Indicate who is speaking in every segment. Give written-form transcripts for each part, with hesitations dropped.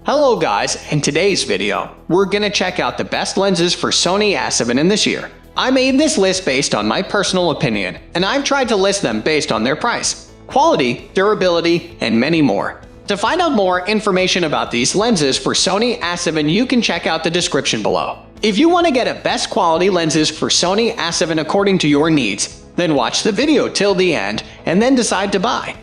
Speaker 1: Hello guys, in today's video, we're gonna check out the best lenses for Sony A7 in this year. I made this list based on my personal opinion, and I've tried to list them based on their price, quality, durability, and many more. To find out more information about these lenses for Sony A7, you can check out the description below. If you want to get a best quality lenses for Sony A7 according to your needs, then watch the video till the end and then decide to buy.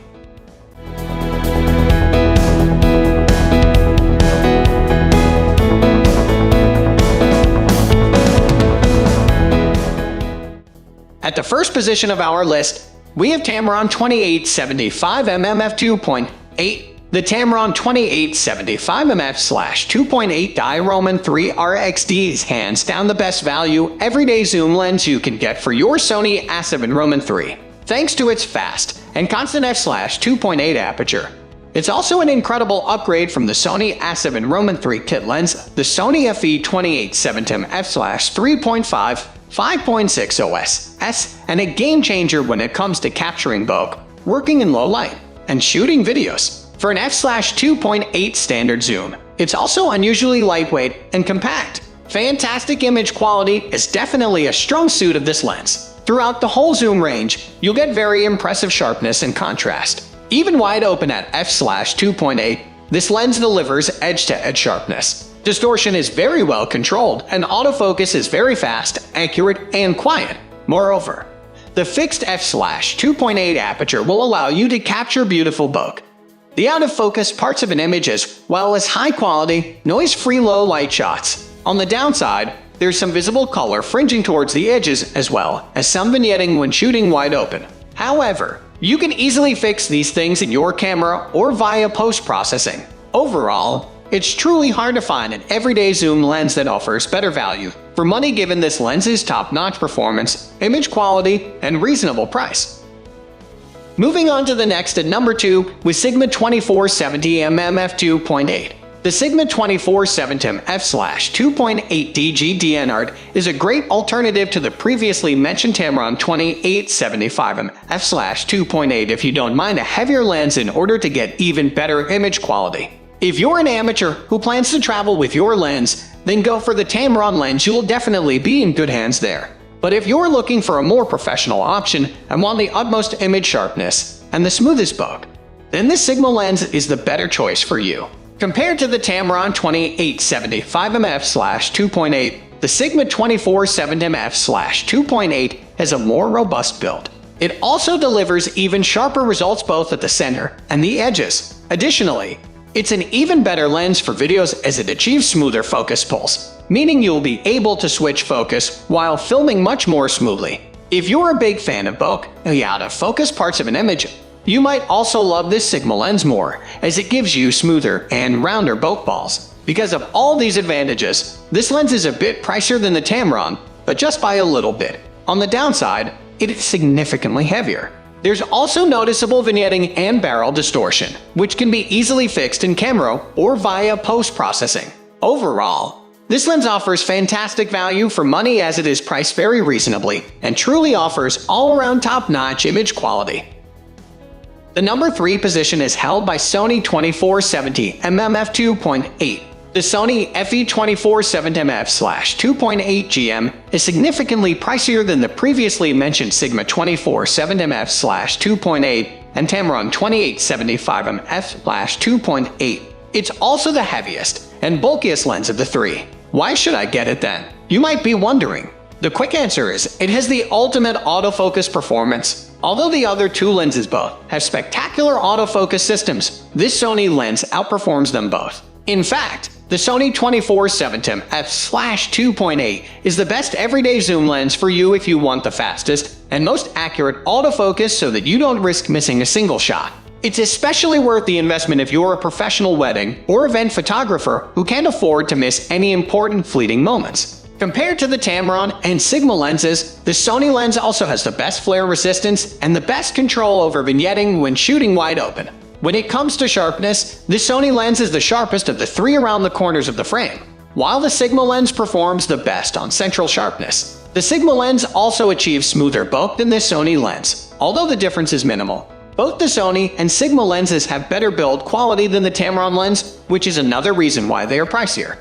Speaker 1: At the first position of our list, we have Tamron 2875mm f2.8. The Tamron 2875mm/2.8 Roman 3 RXD is hands down the best value everyday zoom lens you can get for your Sony A7 Roman 3, thanks to its fast and constant f/2.8 aperture. It's also an incredible upgrade from the Sony A7 Roman 3 kit lens, the Sony FE 2870 f/3.5 5.6 OS, and a game changer when it comes to capturing bokeh, working in low light, and shooting videos. For an f/2.8 standard zoom, it's also unusually lightweight and compact. Fantastic image quality is definitely a strong suit of this lens. Throughout the whole zoom range, you'll get very impressive sharpness and contrast. Even wide open at f/2.8, this lens delivers edge-to-edge sharpness. Distortion is very well controlled, and autofocus is very fast, accurate, and quiet. Moreover, the fixed f/2.8 aperture will allow you to capture beautiful bokeh. The out-of-focus parts of an image as well as high-quality, noise-free low-light shots. On the downside, there's some visible color fringing towards the edges as well as some vignetting when shooting wide open. However, you can easily fix these things in your camera or via post-processing. Overall, it's truly hard to find an everyday zoom lens that offers better value for money given this lens's top-notch performance, image quality, and reasonable price. Moving on to the next at number 2 with Sigma 2470mm f2.8. The Sigma 2470mm f/2.8 DG DNR is a great alternative to the previously mentioned Tamron 2875mm f/2.8 if you don't mind a heavier lens in order to get even better image quality. If you're an amateur who plans to travel with your lens, then go for the Tamron lens. You'll definitely be in good hands there. But if you're looking for a more professional option and want the utmost image sharpness and the smoothest bokeh, then this Sigma lens is the better choice for you. Compared to the Tamron 2875mm f/2.8, the Sigma 2470mm f/2.8 has a more robust build. It also delivers even sharper results both at the center and the edges. Additionally, it's an even better lens for videos as it achieves smoother focus pulse, meaning you'll be able to switch focus while filming much more smoothly. If you're a big fan of bokeh, the out-of-focus parts of an image, you might also love this Sigma lens more, as it gives you smoother and rounder bokeh balls. Because of all these advantages, this lens is a bit pricier than the Tamron, but just by a little bit. On the downside, it is significantly heavier. There's also noticeable vignetting and barrel distortion, which can be easily fixed in camera or via post-processing. Overall, this lens offers fantastic value for money as it is priced very reasonably and truly offers all-around top-notch image quality. The number 3 position is held by Sony 2470mm f2.8. The Sony FE 2470mm f/2.8 GM is significantly pricier than the previously mentioned Sigma 2470mm f/2.8 and Tamron 2875mm f/2.8. It's also the heaviest and bulkiest lens of the three. Why should I get it then? You might be wondering. The quick answer is it has the ultimate autofocus performance. Although the other two lenses both have spectacular autofocus systems, this Sony lens outperforms them both. In fact, the Sony 2470mm f/2.8 is the best everyday zoom lens for you if you want the fastest and most accurate autofocus so that you don't risk missing a single shot. It's especially worth the investment if you're a professional wedding or event photographer who can't afford to miss any important fleeting moments. Compared to the Tamron and Sigma lenses, the Sony lens also has the best flare resistance and the best control over vignetting when shooting wide open. When it comes to sharpness, the Sony lens is the sharpest of the three around the corners of the frame, while the Sigma lens performs the best on central sharpness. The Sigma lens also achieves smoother bokeh than the Sony lens, although the difference is minimal. Both the Sony and Sigma lenses have better build quality than the Tamron lens, which is another reason why they are pricier.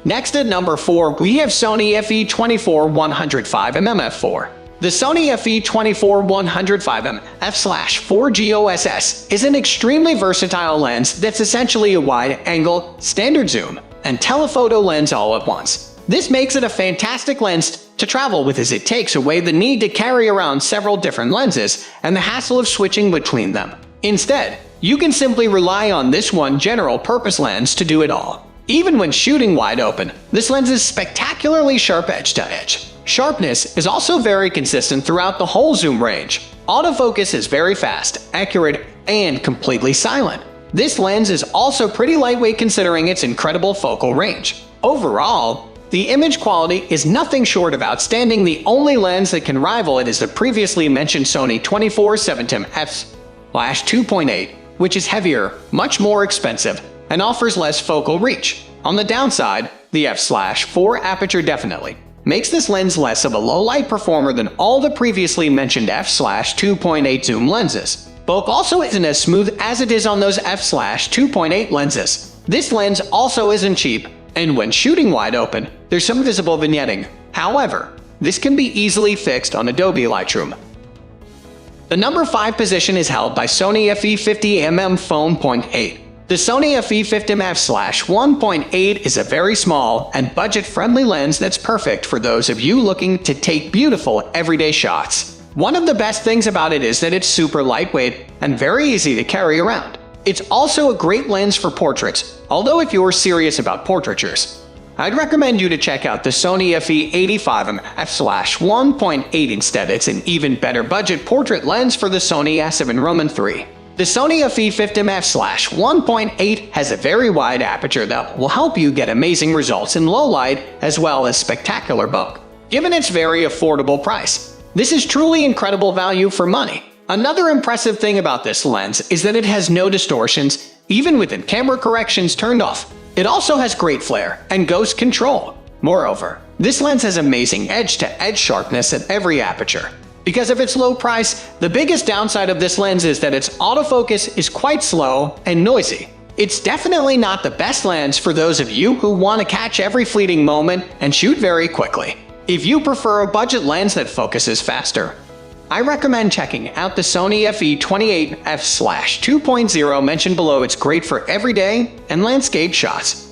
Speaker 1: Next at number 4, we have Sony FE24-105mm f4. The Sony FE24-105mm f/4GOSS is an extremely versatile lens that's essentially a wide-angle, standard zoom, and telephoto lens all at once. This makes it a fantastic lens to travel with as it takes away the need to carry around several different lenses and the hassle of switching between them. Instead, you can simply rely on this one general-purpose lens to do it all. Even when shooting wide open, this lens is spectacularly sharp edge-to-edge. Sharpness is also very consistent throughout the whole zoom range. Autofocus is very fast, accurate, and completely silent. This lens is also pretty lightweight considering its incredible focal range. Overall, the image quality is nothing short of outstanding. The only lens that can rival it is the previously mentioned Sony 24-70mm f/2.8, which is heavier, much more expensive, and offers less focal reach. On the downside, the f/4 aperture definitely makes this lens less of a low-light performer than all the previously mentioned f/2.8 zoom lenses. Bulk also isn't as smooth as it is on those f/2.8 lenses. This lens also isn't cheap, and when shooting wide open, there's some visible vignetting. However, this can be easily fixed on Adobe Lightroom. The number 5 position is held by Sony FE50mm f/1.8. The Sony FE50mm f/1.8 is a very small and budget-friendly lens that's perfect for those of you looking to take beautiful everyday shots. One of the best things about it is that it's super lightweight and very easy to carry around. It's also a great lens for portraits, although if you're serious about portraitures, I'd recommend you to check out the Sony FE85mm f/1.8 instead. It's an even better budget portrait lens for the Sony A7 Roman III. The Sony FE50mm f/1.8 has a very wide aperture that will help you get amazing results in low light as well as spectacular bulk. Given its very affordable price, this is truly incredible value for money. Another impressive thing about this lens is that it has no distortions, even with camera corrections turned off. It also has great flare and ghost control. Moreover, this lens has amazing edge-to-edge sharpness at every aperture. Because of its low price, the biggest downside of this lens is that its autofocus is quite slow and noisy. It's definitely not the best lens for those of you who want to catch every fleeting moment and shoot very quickly. If you prefer a budget lens that focuses faster, I recommend checking out the Sony FE28 f/2.0 mentioned below. It's great for everyday and landscape shots.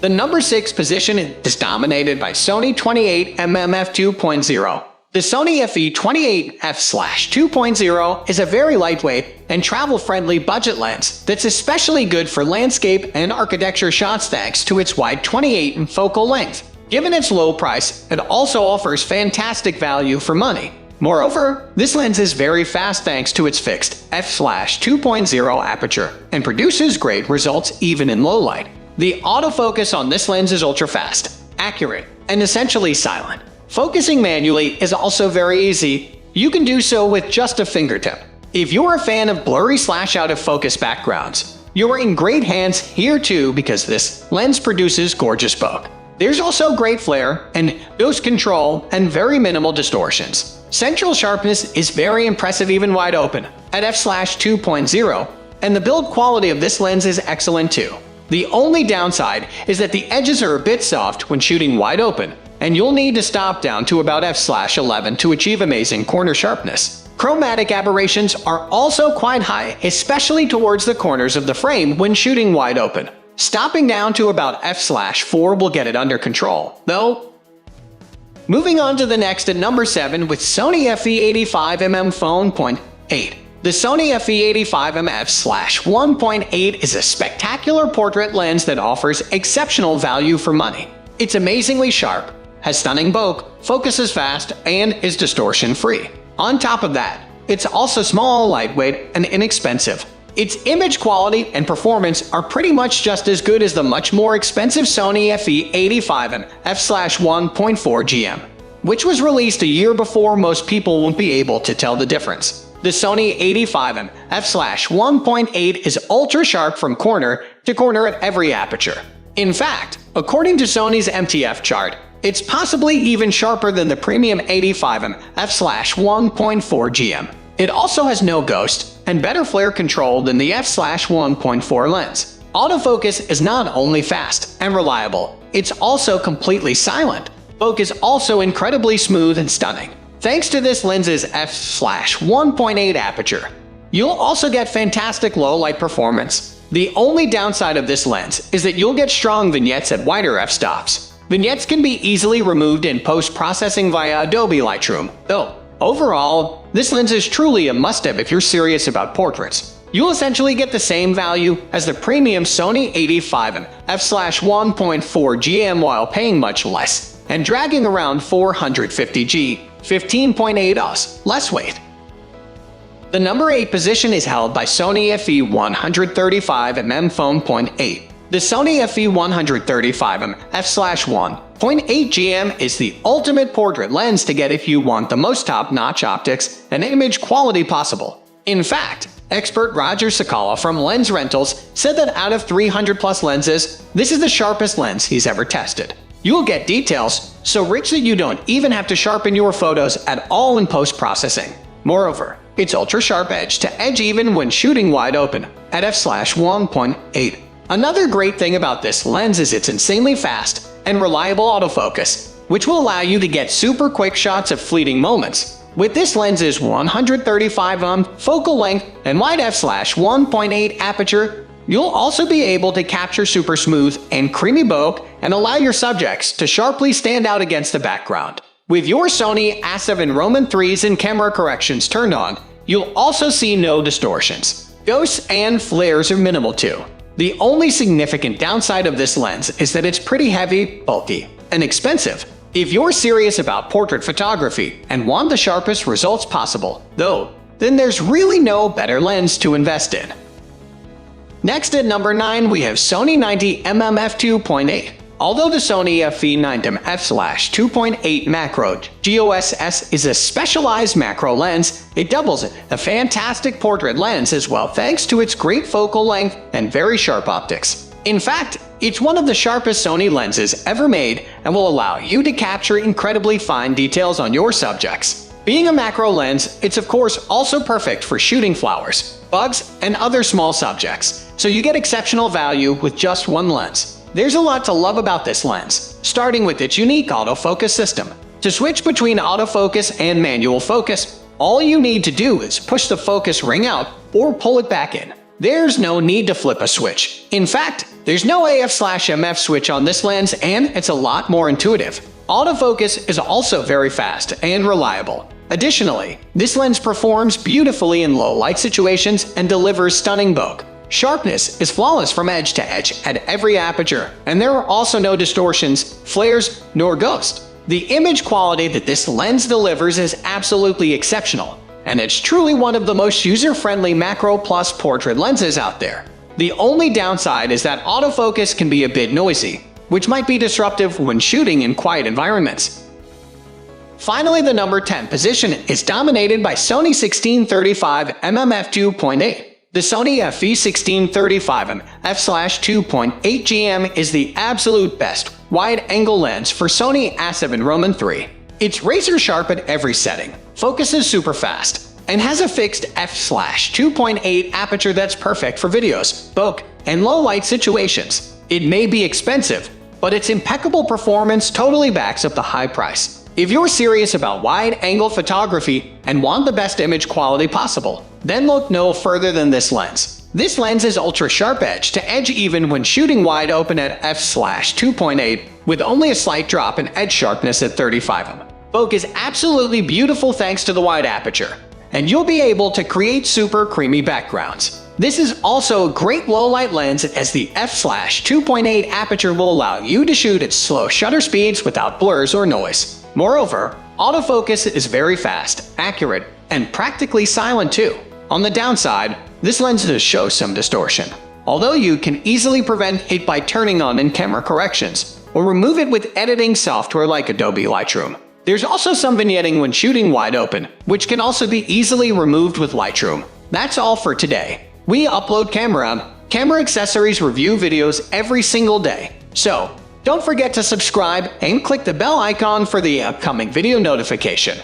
Speaker 1: The number 6 position is dominated by Sony 28mm f/2.0. The Sony FE28 f/2.0 is a very lightweight and travel-friendly budget lens that's especially good for landscape and architecture shots thanks to its wide 28mm focal length. Given its low price, it also offers fantastic value for money. Moreover, this lens is very fast thanks to its fixed f/2.0 aperture and produces great results even in low light. The autofocus on this lens is ultra-fast, accurate, and essentially silent. Focusing manually is also very easy. You can do so with just a fingertip. If you're a fan of blurry/out-of-focus backgrounds, you're in great hands here too because this lens produces gorgeous bulk. There's also great flare and ghost control and very minimal distortions. Central sharpness is very impressive even wide open at f/2.0, and the build quality of this lens is excellent too. The only downside is that the edges are a bit soft when shooting wide open, and you'll need to stop down to about f/11 to achieve amazing corner sharpness. Chromatic aberrations are also quite high, especially towards the corners of the frame when shooting wide open. Stopping down to about f/4 will get it under control, though. Moving on to the next at number 7 with Sony FE85mm f/1.8. The Sony FE85mm f/1.8 is a spectacular portrait lens that offers exceptional value for money. It's amazingly sharp, has stunning bulk, focuses fast, and is distortion-free. On top of that, it's also small, lightweight, and inexpensive. Its image quality and performance are pretty much just as good as the much more expensive Sony FE85mm f/1.4 GM, which was released a year before. Most people won't be able to tell the difference. The Sony A7 f/1.8 is ultra sharp from corner to corner at every aperture. In fact, according to Sony's MTF chart, it's possibly even sharper than the premium 85mm f/1.4 GM. It also has no ghost and better flare control than the f/1.4 lens. Autofocus is not only fast and reliable, it's also completely silent. Focus also incredibly smooth and stunning, thanks to this lens's f/1.8 aperture. You'll also get fantastic low light performance. The only downside of this lens is that you'll get strong vignettes at wider f-stops. Vignettes can be easily removed in post-processing via Adobe Lightroom, though overall, this lens is truly a must-have if you're serious about portraits. You'll essentially get the same value as the premium Sony A7 f/1.4 GM while paying much less and dragging around 450 G, 15.8 oz less weight. The number 8 position is held by Sony FE 135mm f/1.8. The Sony FE 135mm f/1.8 GM is the ultimate portrait lens to get if you want the most top-notch optics and image quality possible. In fact, expert Roger Sakala from Lens Rentals said that out of 300+ lenses, this is the sharpest lens he's ever tested. You'll get details so rich that you don't even have to sharpen your photos at all in post-processing. Moreover, its ultra-sharp edge to edge even when shooting wide open at f/1.8. Another great thing about this lens is its insanely fast and reliable autofocus, which will allow you to get super quick shots of fleeting moments. With this lens's 135mm focal length and wide f/1.8 aperture, you'll also be able to capture super smooth and creamy bokeh and allow your subjects to sharply stand out against the background. With your Sony A7 Roman 3s and camera corrections turned on, you'll also see no distortions. Ghosts and flares are minimal too. The only significant downside of this lens is that it's pretty heavy, bulky, and expensive. If you're serious about portrait photography and want the sharpest results possible, though, then there's really no better lens to invest in. Next at number 9 we have Sony 90mm f/2.8. Although the Sony FE 90mm f/2.8 macro GOSS is a specialized macro lens, it doubles as a fantastic portrait lens as well thanks to its great focal length and very sharp optics. In fact, it's one of the sharpest Sony lenses ever made and will allow you to capture incredibly fine details on your subjects. Being a macro lens, it's of course also perfect for shooting flowers, bugs, and other small subjects, so you get exceptional value with just one lens. There's a lot to love about this lens, starting with its unique autofocus system. To switch between autofocus and manual focus, all you need to do is push the focus ring out or pull it back in. There's no need to flip a switch. In fact, there's no AF/MF switch on this lens and it's a lot more intuitive. Autofocus is also very fast and reliable. Additionally, this lens performs beautifully in low light situations and delivers stunning bokeh. Sharpness is flawless from edge to edge at every aperture, and there are also no distortions, flares, nor ghost. The image quality that this lens delivers is absolutely exceptional, and it's truly one of the most user-friendly macro plus portrait lenses out there. The only downside is that autofocus can be a bit noisy, which might be disruptive when shooting in quiet environments. Finally, the number 10 position is dominated by Sony 1635mm f/2.8. The Sony FE 1635mm f/2.8 GM is the absolute best wide-angle lens for Sony A7 Roman 3. It's razor-sharp at every setting, focuses super fast, and has a fixed f/2.8 aperture that's perfect for videos, bokeh, and low-light situations. It may be expensive, but its impeccable performance totally backs up the high price. If you're serious about wide-angle photography and want the best image quality possible, then look no further than this lens. This lens is ultra-sharp edge to edge even when shooting wide open at f/2.8 with only a slight drop in edge sharpness at 35mm. Bokeh is absolutely beautiful thanks to the wide aperture, and you'll be able to create super creamy backgrounds. This is also a great low-light lens as the f/2.8 aperture will allow you to shoot at slow shutter speeds without blurs or noise. Moreover, autofocus is very fast, accurate, and practically silent too. On the downside, this lens does show some distortion, although you can easily prevent it by turning on in-camera corrections, or remove it with editing software like Adobe Lightroom. There's also some vignetting when shooting wide open, which can also be easily removed with Lightroom. That's all for today. We upload camera accessories review videos every single day, so don't forget to subscribe and click the bell icon for the upcoming video notification.